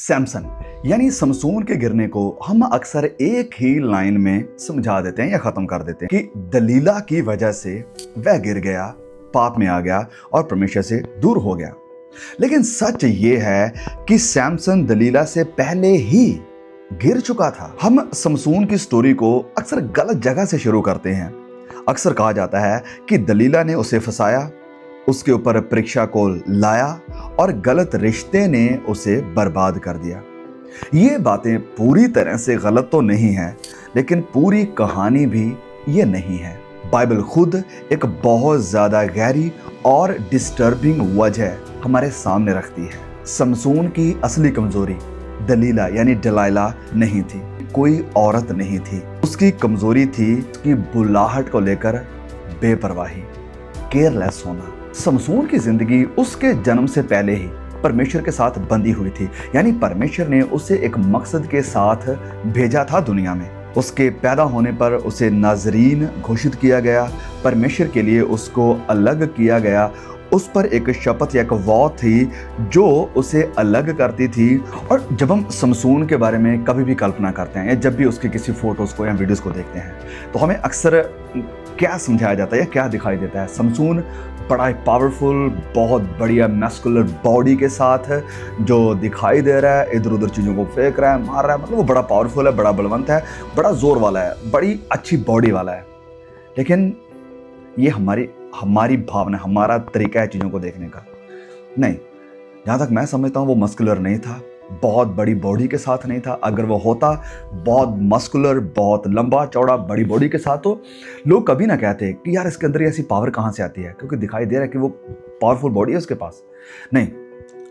सैमसन यानी समसून के गिरने को हम अक्सर एक ही लाइन में समझा देते हैं या खत्म कर देते हैं कि दलीला की वजह से वह गिर गया, पाप में आ गया और परमेश्वर से दूर हो गया। लेकिन सच ये है कि सैमसन दलीला से पहले ही गिर चुका था। हम समसून की स्टोरी को अक्सर गलत जगह से शुरू करते हैं। अक्सर कहा जाता है कि दलीला ने उसे फंसाया, उसके ऊपर परीक्षा को लाया और गलत रिश्ते ने उसे बर्बाद कर दिया। ये बातें पूरी तरह से गलत तो नहीं है, लेकिन पूरी कहानी भी ये नहीं है। बाइबल खुद एक बहुत ज्यादा गहरी और डिस्टर्बिंग वजह हमारे सामने रखती है। समसून की असली कमजोरी दलीला यानी डलाइला नहीं थी, कोई औरत नहीं थी। उसकी कमजोरी थी उसकी बुलाहट को लेकर बेपरवाही, केयरलेस होना। समसून की जिंदगी उसके जन्म से पहले ही परमेश्वर के साथ बंधी हुई थी, यानी परमेश्वर ने उसे एक मकसद के साथ भेजा था दुनिया में। उसके पैदा होने पर उसे नाजरीन घोषित किया गया, परमेश्वर के लिए उसको अलग किया गया। उस पर एक शपथ या एक वॉ थी जो उसे अलग करती थी। और जब हम समसून के बारे में कभी भी कल्पना करते हैं या जब भी उसके किसी फोटोज को या वीडियोस को देखते हैं तो हमें अक्सर क्या समझाया जाता है या क्या दिखाई देता है? समसून बड़ा ही पावरफुल, बहुत बढ़िया मैस्कुलर बॉडी के साथ जो दिखाई दे रहा है, इधर उधर चीज़ों को फेंक रहा है, मार रहा है, मतलब वो बड़ा पावरफुल है, बड़ा बलवंत है, बड़ा जोर वाला है, बड़ी अच्छी बॉडी वाला है। लेकिन ये हमारी भावना, हमारा तरीका है चीज़ों को देखने का। नहीं, जहाँ तक मैं समझता हूँ वो मस्कुलर नहीं था, बहुत बड़ी बॉडी के साथ नहीं था। अगर वो होता बहुत मस्कुलर, बहुत लंबा चौड़ा बड़ी बॉडी के साथ, तो लोग कभी ना कहते कि यार इसके अंदर ऐसी पावर कहाँ से आती है, क्योंकि दिखाई दे रहा है कि वो पावरफुल बॉडी है उसके पास। नहीं,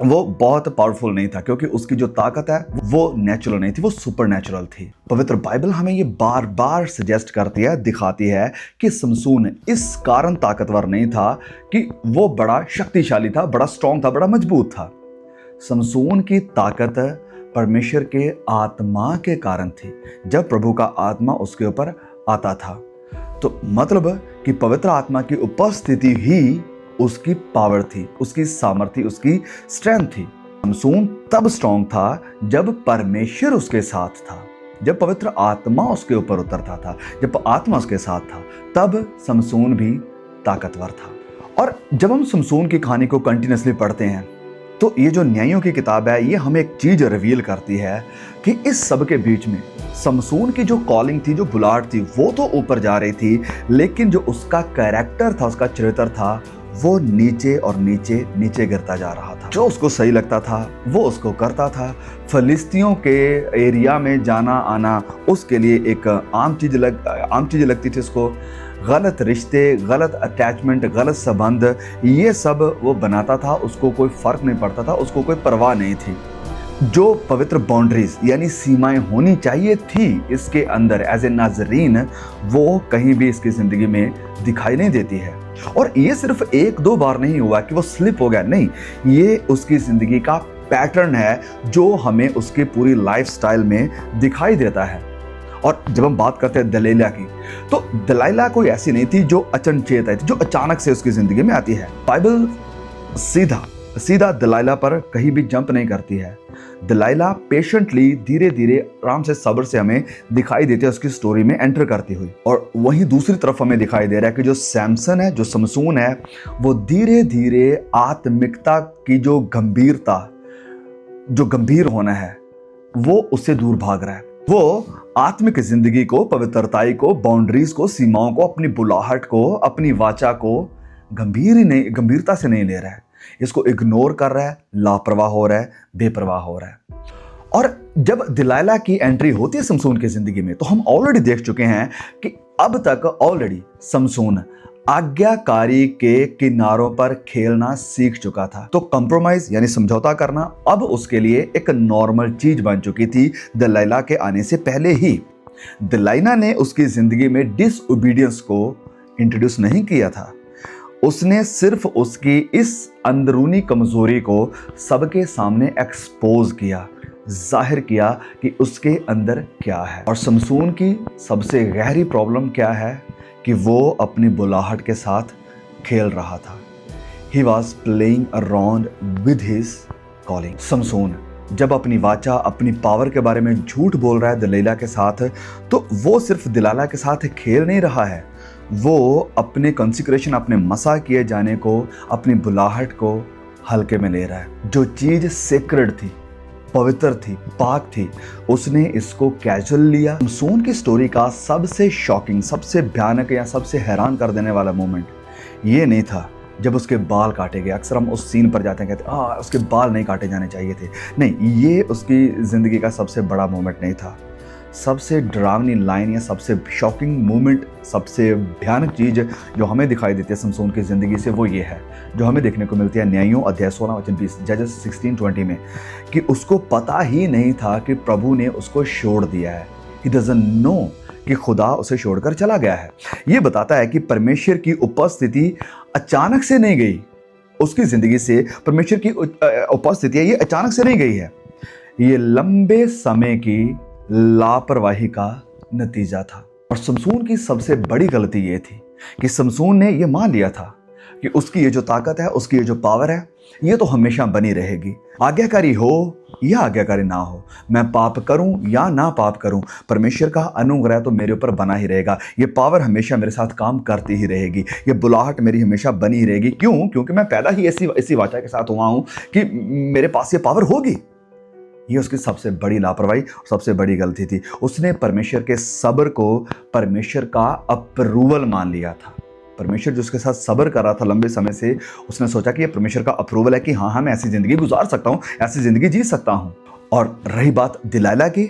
वो बहुत पावरफुल नहीं था, क्योंकि उसकी जो ताकत है वो नेचुरल नहीं थी, वो सुपर नेचुरल थी। पवित्र बाइबल हमें ये बार बार सजेस्ट करती है, दिखाती है कि समसून इस कारण ताकतवर नहीं था कि वो बड़ा शक्तिशाली था, बड़ा स्ट्रॉन्ग था, बड़ा मजबूत था। समसून की ताकत परमेश्वर के आत्मा के कारण थी। जब प्रभु का आत्मा उसके ऊपर आता था, तो मतलब कि पवित्र आत्मा की उपस्थिति ही उसकी पावर थी, उसकी सामर्थ्य, उसकी स्ट्रेंथ थी। समसून तब स्ट्रॉन्ग था जब परमेश्वर उसके साथ था, जब पवित्र आत्मा उसके ऊपर उतरता था, जब आत्मा उसके साथ था, तब समसून भी ताकतवर था। और जब हम समसून की कहानी को कंटिन्यूसली पढ़ते हैं तो ये जो न्यायों की किताब है, ये हमें एक चीज रिवील करती है कि इस सब के बीच में समसून की जो कॉलिंग थी, जो बुलाहट थी, वो तो ऊपर जा रही थी, लेकिन जो उसका कैरेक्टर था, उसका चरित्र था, वो नीचे और नीचे नीचे गिरता जा रहा था। जो उसको सही लगता था वो उसको करता था। फलिस्तियों के एरिया में जाना आना उसके लिए एक आम चीज लगती थी उसको। गलत रिश्ते, गलत अटैचमेंट, गलत संबंध, ये सब वो बनाता था। उसको कोई फर्क नहीं पड़ता था, उसको कोई परवाह नहीं थी। जो पवित्र बाउंड्रीज यानी सीमाएं होनी चाहिए थी इसके अंदर एज ए नाजरीन, वो कहीं भी इसकी जिंदगी में दिखाई नहीं देती है। और ये सिर्फ एक दो बार नहीं हुआ कि वो स्लिप हो गया, नहीं, ये उसकी जिंदगी का पैटर्न है जो हमें उसकी पूरी लाइफस्टाइल में दिखाई देता है। और जब हम बात करते हैं दलीला की, तो दलीला कोई ऐसी नहीं थी जो अचनचेत आई थी, जो अचानक से उसकी जिंदगी में आती है। बाइबल सीधा दलीला पर कहीं भी जंप नहीं करती है। दलीला पेशेंटली, धीरे धीरे, आराम से, सब्र से हमें दिखाई देती है उसकी स्टोरी में एंटर करती हुई। और वहीं दूसरी तरफ हमें दिखाई दे रहा है कि जो सैमसन है, जो समसून है, वो धीरे धीरे आत्मिकता की जो गंभीरता, जो गंभीर होना है, वो उससे दूर भाग रहा है। वो आत्मिक जिंदगी को, पवित्रताई को, बाउंड्रीज को, सीमाओं को, अपनी बुलाहट को, अपनी वाचा को गंभीरता से नहीं ले रहा है। इसको इग्नोर कर रहा है, लापरवाह हो रहा है, बेपरवाह हो रहा है। और जब दलीला की एंट्री होती है समसून की जिंदगी में, तो हम ऑलरेडी देख चुके हैं कि अब तक ऑलरेडी समसून आज्ञाकारी के किनारों पर खेलना सीख चुका था। तो कंप्रोमाइज यानी समझौता करना अब उसके लिए एक नॉर्मल चीज बन चुकी थी दलीला के आने से पहले ही। दलीला ने उसकी जिंदगी में डिसओबीडियंस को इंट्रोड्यूस नहीं किया था, उसने सिर्फ उसकी इस अंदरूनी कमजोरी को सबके सामने एक्सपोज किया, जाहिर किया कि उसके अंदर क्या है। और समसून की सबसे गहरी प्रॉब्लम क्या है कि वो अपनी बुलाहट के साथ खेल रहा था। He was playing around with his calling. Samson जब अपनी वाचा, अपनी पावर के बारे में झूठ बोल रहा है दलीला के साथ, तो वो सिर्फ दिलाला के साथ खेल नहीं रहा है, वो अपने कंसिक्रेशन, अपने मसा किए जाने को, अपनी बुलाहट को हल्के में ले रहा है। जो चीज़ सेक्रेड थी, पवित्र थी, पाक थी, उसने इसको कैजुअल लिया। समसून की स्टोरी का सबसे शॉकिंग, सबसे भयानक या सबसे हैरान कर देने वाला मोमेंट ये नहीं था जब उसके बाल काटे गए। अक्सर हम उस सीन पर जाते हैं, कहते हैं उसके बाल नहीं काटे जाने चाहिए थे। नहीं, ये उसकी ज़िंदगी का सबसे बड़ा मोमेंट नहीं था। सबसे डरावनी लाइन या सबसे शॉकिंग मोमेंट, सबसे भयानक चीज़ जो हमें दिखाई देती है समसून की ज़िंदगी से, वो ये है जो हमें देखने को मिलती है न्यायों अध्याय 16 वचन 20, जजेस 16:20 में, कि उसको पता ही नहीं था कि प्रभु ने उसको छोड़ दिया है। ही डजंट नो कि खुदा उसे छोड़कर चला गया है। ये बताता है कि परमेश्वर की उपस्थिति अचानक से नहीं गई उसकी ज़िंदगी से। परमेश्वर की उपस्थिति ये अचानक से नहीं गई है, ये लंबे समय की लापरवाही का नतीजा था। और समसून की सबसे बड़ी गलती ये थी कि समसून ने ये मान लिया था कि उसकी ये जो ताकत है, उसकी ये जो पावर है, ये तो हमेशा बनी रहेगी। आज्ञाकारी हो या आज्ञाकारी ना हो, मैं पाप करूं या ना पाप करूं, परमेश्वर का अनुग्रह तो मेरे ऊपर बना ही रहेगा। ये पावर हमेशा मेरे साथ काम करती ही रहेगी, ये बुलाहट मेरी हमेशा बनी ही रहेगी। क्यों? क्योंकि मैं पैदा ही ऐसी वाचा के साथ हुआ हूं कि मेरे पास ये पावर होगी। ये उसकी सबसे बड़ी लापरवाही, सबसे बड़ी गलती थी। उसने परमेश्वर के सब्र को परमेश्वर का अप्रूवल मान लिया था। परमेश्वर जो उसके साथ सब्र कर रहा था लंबे समय से, उसने सोचा कि ये परमेश्वर का अप्रूवल है कि हाँ मैं ऐसी ज़िंदगी गुजार सकता हूँ, ऐसी ज़िंदगी जी सकता हूँ। और रही बात दलीला की,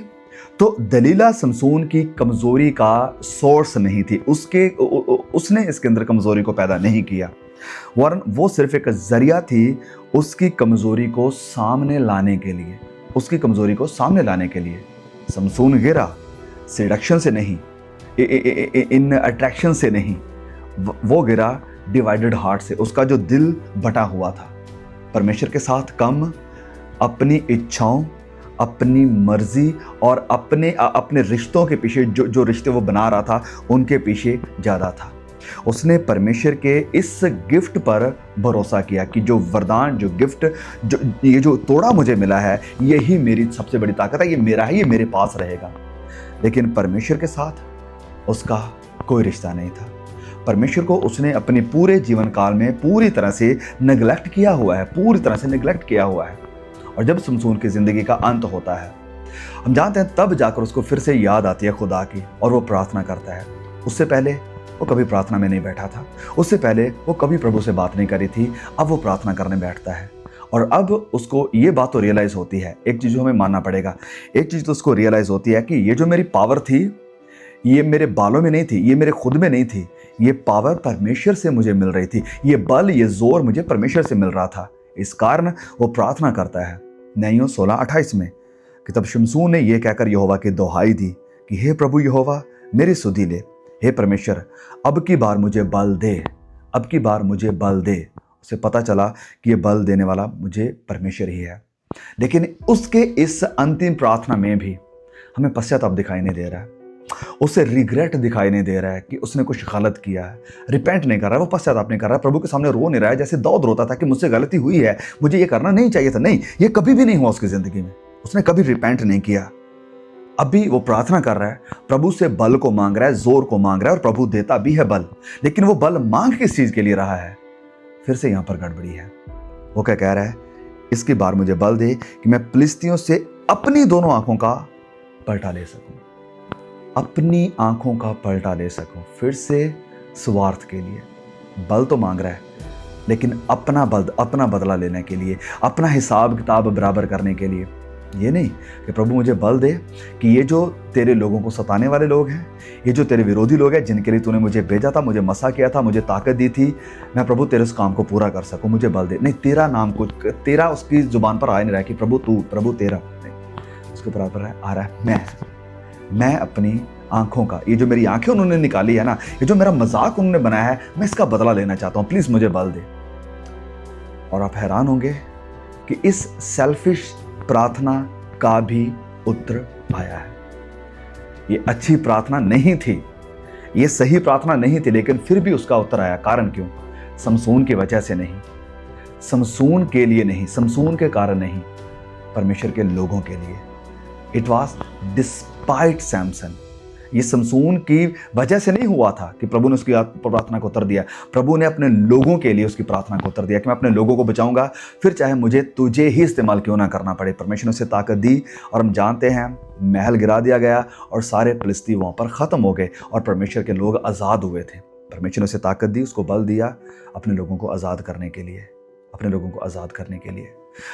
तो दलीला समसून की कमज़ोरी का सोर्स नहीं थी। उसने इसके अंदर कमज़ोरी को पैदा नहीं किया, वरन वो सिर्फ एक जरिया थी उसकी कमज़ोरी को सामने लाने के लिए। उसकी कमज़ोरी को सामने लाने के लिए समसून गिरा सेडक्शन से नहीं, इन अट्रैक्शन से नहीं, वो गिरा डिवाइडेड हार्ट से। उसका जो दिल बटा हुआ था परमेश्वर के साथ कम, अपनी इच्छाओं, अपनी मर्जी और अपने रिश्तों के पीछे, जो रिश्ते वो बना रहा था उनके पीछे ज़्यादा था। उसने परमेश्वर के इस गिफ्ट पर भरोसा किया कि जो वरदान, जो गिफ्ट, जो तोड़ा मुझे मिला है, यही मेरी सबसे बड़ी ताकत है, ये मेरा है, ये मेरे पास रहेगा। लेकिन परमेश्वर के साथ उसका कोई रिश्ता नहीं था। परमेश्वर को उसने अपने पूरे जीवन काल में पूरी तरह से नेग्लेक्ट किया हुआ है, पूरी तरह से नेग्लेक्ट किया हुआ है। और जब समसून की ज़िंदगी का अंत होता है, हम जानते हैं, तब जाकर उसको फिर से याद आती है खुदा की और वो प्रार्थना करता है। उससे पहले वो कभी प्रार्थना में नहीं बैठा था, उससे पहले वो कभी प्रभु से बात नहीं करी थी। अब वो प्रार्थना करने बैठता है और अब उसको ये बात तो रियलाइज़ होती है, एक चीज़ हमें मानना पड़ेगा, एक चीज़ तो उसको रियलाइज़ होती है कि ये जो मेरी पावर थी, ये मेरे बालों में नहीं थी, ये मेरे खुद में नहीं थी, ये पावर परमेश्वर से मुझे मिल रही थी, ये बल, ये जोर मुझे परमेश्वर से मिल रहा था। इस कारण वो प्रार्थना करता है न्यायों 16:28 में कि तब शमसून ने यह कहकर यहोवा की दुहाई दी कि हे प्रभु यहोवा, मेरी सुधि ले, हे परमेश्वर, अब की बार मुझे बल दे, अब की बार मुझे बल दे। उसे पता चला कि ये बल देने वाला मुझे परमेश्वर ही है। लेकिन उसके इस अंतिम प्रार्थना में भी हमें पश्चाताप दिखाई नहीं दे रहा है, उसे रिग्रेट दिखाई नहीं दे रहा है कि उसने कुछ गलत किया है। रिपेंट नहीं कर रहा है, वो पश्चाताप नहीं कर रहा है, प्रभु के सामने रो नहीं रहा है जैसे दाऊद रोता था कि मुझसे गलती हुई है, मुझे ये करना नहीं चाहिए था। नहीं, ये कभी भी नहीं हुआ उसकी ज़िंदगी में, उसने कभी रिपेंट नहीं किया। अभी वो प्रार्थना कर रहा है, प्रभु से बल को मांग रहा है, जोर को मांग रहा है, और प्रभु देता भी है बल। लेकिन वो बल मांग किस चीज़ के लिए रहा है? फिर से यहाँ पर गड़बड़ी है। वो क्या कह रहा है? इसकी बार मुझे बल दे कि मैं फिलिस्तियों से अपनी दोनों आंखों का पलटा ले सकूं, अपनी आंखों का पलटा ले सकूं। फिर से स्वार्थ के लिए बल तो मांग रहा है, लेकिन अपना बदला लेने के लिए, अपना हिसाब किताब बराबर करने के लिए। ये नहीं कि प्रभु मुझे बल दे कि ये जो तेरे लोगों को सताने वाले लोग हैं, ये जो तेरे विरोधी लोग हैं जिनके लिए तूने मुझे भेजा था, मुझे मसा किया था, मुझे ताकत दी थी, मैं प्रभु तेरे उस काम को पूरा कर सकूं, मुझे बल दे। नहीं, तेरा नाम कुछ, तेरा उसकी जुबान पर आ नहीं रहा है कि प्रभु तू, प्रभु तेरा नहीं, उसके बराबर है आ रहा है मैं अपनी आंखों का, ये जो मेरी आंखें उन्होंने निकाली है ना, ये जो मेरा मजाक उन्होंने बनाया है, मैं इसका बदला लेना चाहता हूँ, प्लीज मुझे बल दे। और आप हैरान होंगे कि इस सेल्फिश प्रार्थना का भी उत्तर आया है। ये अच्छी प्रार्थना नहीं थी, ये सही प्रार्थना नहीं थी, लेकिन फिर भी उसका उत्तर आया। कारण क्यों? समसून की वजह से नहीं, समसून के लिए नहीं, समसून के कारण नहीं, परमेश्वर के लोगों के लिए। It was despite Samson. ये समसून की वजह से नहीं हुआ था कि प्रभु ने उसकी प्रार्थना को उत्तर दिया। प्रभु ने अपने लोगों के लिए उसकी प्रार्थना को उत्तर दिया कि मैं अपने लोगों को बचाऊंगा, फिर चाहे मुझे तुझे ही इस्तेमाल क्यों ना करना पड़े। परमेश्वर ने उसे ताकत दी और हम जानते हैं महल गिरा दिया गया और सारे फिलिस्ती वहाँ पर ख़त्म हो गए और परमेश्वर के लोग आज़ाद हुए थे। परमेश्वर ने उसे ताकत दी, उसको बल दिया अपने लोगों को आज़ाद करने के लिए, अपने लोगों को आज़ाद करने के लिए।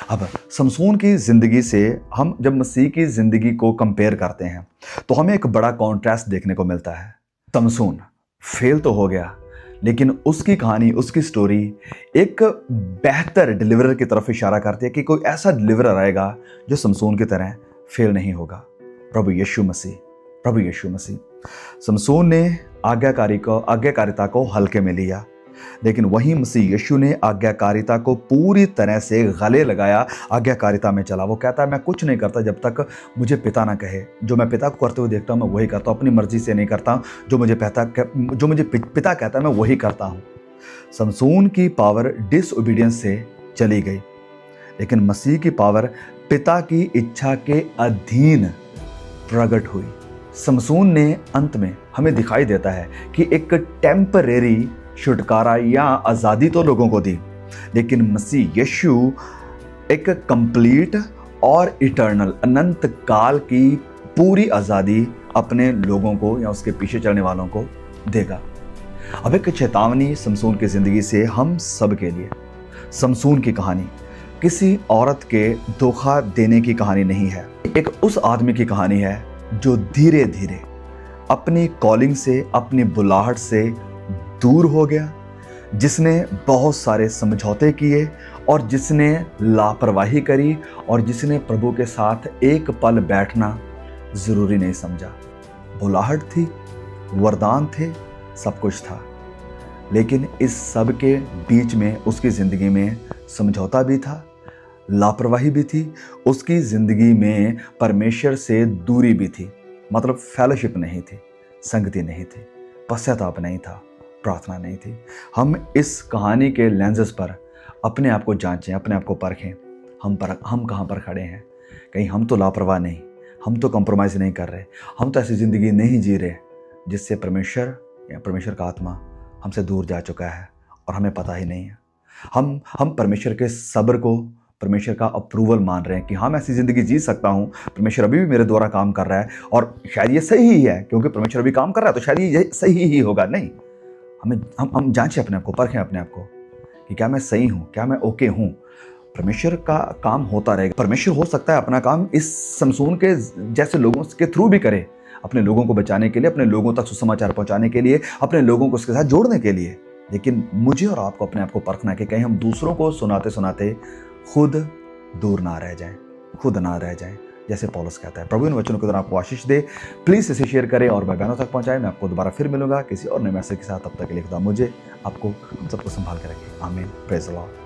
अब समसून की ज़िंदगी से हम जब मसीह की ज़िंदगी को कंपेयर करते हैं तो हमें एक बड़ा कॉन्ट्रास्ट देखने को मिलता है। समसून फेल तो हो गया, लेकिन उसकी कहानी, उसकी स्टोरी एक बेहतर डिलीवरर की तरफ इशारा करती है कि कोई ऐसा डिलीवरर आएगा जो समसून की तरह फेल नहीं होगा। प्रभु यीशु मसीह, प्रभु यीशु मसीह। समसून ने आज्ञाकारिता को हल्के में लिया, लेकिन वहीं मसीह यीशु ने आज्ञाकारिता को पूरी तरह से गले लगाया, आज्ञाकारिता में चला। वो कहता है मैं कुछ नहीं करता जब तक मुझे पिता ना कहे। जो मैं पिता को करते हुए देखता हूँ मैं वही करता हूँ, अपनी मर्जी से नहीं करता। जो मुझे पिता कहता है मैं वही करता हूँ। समसून की पावर डिसओबीडियंस से चली गई, लेकिन मसीह की पावर पिता की इच्छा के अधीन प्रकट हुई। समसून ने अंत में हमें दिखाई देता है कि एक टेम्परेरी छुटकारा या आज़ादी तो लोगों को दी, लेकिन मसीह यीशु एक कंप्लीट और इटर्नल अनंत काल की पूरी आज़ादी अपने लोगों को या उसके पीछे चलने वालों को देगा। अब एक चेतावनी समसून की ज़िंदगी से हम सब के लिए। समसून की कहानी किसी औरत के धोखा देने की कहानी नहीं है, एक उस आदमी की कहानी है जो धीरे धीरे अपनी कॉलिंग से, अपनी बुलाहट से दूर हो गया, जिसने बहुत सारे समझौते किए और जिसने लापरवाही करी और जिसने प्रभु के साथ एक पल बैठना ज़रूरी नहीं समझा। बुलाहट थी, वरदान थे, सब कुछ था, लेकिन इस सब के बीच में उसकी ज़िंदगी में समझौता भी था, लापरवाही भी थी, उसकी ज़िंदगी में परमेश्वर से दूरी भी थी। मतलब फेलोशिप नहीं थी, संगति नहीं थी, पश्चाताप नहीं था, प्रार्थना नहीं थी। हम इस कहानी के लेंसेस पर अपने आप को जांचें, अपने आप को परखें। हम कहाँ पर खड़े हैं? कहीं हम तो लापरवाह नहीं, हम तो कॉम्प्रोमाइज़ नहीं कर रहे, हम तो ऐसी ज़िंदगी नहीं जी रहे जिससे परमेश्वर या परमेश्वर का आत्मा हमसे दूर जा चुका है और हमें पता ही नहीं है। हम परमेश्वर के सब्र को, परमेश्वर का अप्रूवल मान रहे हैं कि हाँ मैं ऐसी ज़िंदगी जी सकता हूँ, परमेश्वर अभी भी मेरे द्वारा काम कर रहा है और शायद ये सही ही है, क्योंकि परमेश्वर अभी काम कर रहा है तो शायद ये सही ही होगा। नहीं, हम जांचें अपने आप को, परखें अपने आप को कि क्या मैं सही हूँ, क्या मैं ओके हूँ। परमेश्वर का काम होता रहेगा। परमेश्वर हो सकता है अपना काम इस समसून के जैसे लोगों के थ्रू भी करे, अपने लोगों को बचाने के लिए, अपने लोगों तक सुसमाचार पहुँचाने के लिए, अपने लोगों को उसके साथ जोड़ने के लिए। लेकिन मुझे और आपको अपने आप को परखना कि कहीं हम दूसरों को सुनाते सुनाते खुद दूर ना रह जाएं, खुद ना रह जाएं, जैसे पौलुस कहता है। प्रभु इन वचनों के द्वारा आपको आशीष दे। प्लीज़ इसे शेयर करें और भाई बहनों तक पहुंचाएं। मैं आपको दोबारा फिर मिलूंगा किसी और नए मैसेज के साथ। तब तक के लिए खुदा मुझे, आपको, हम सबको संभाल के रखें। आमीन। Praise the Lord.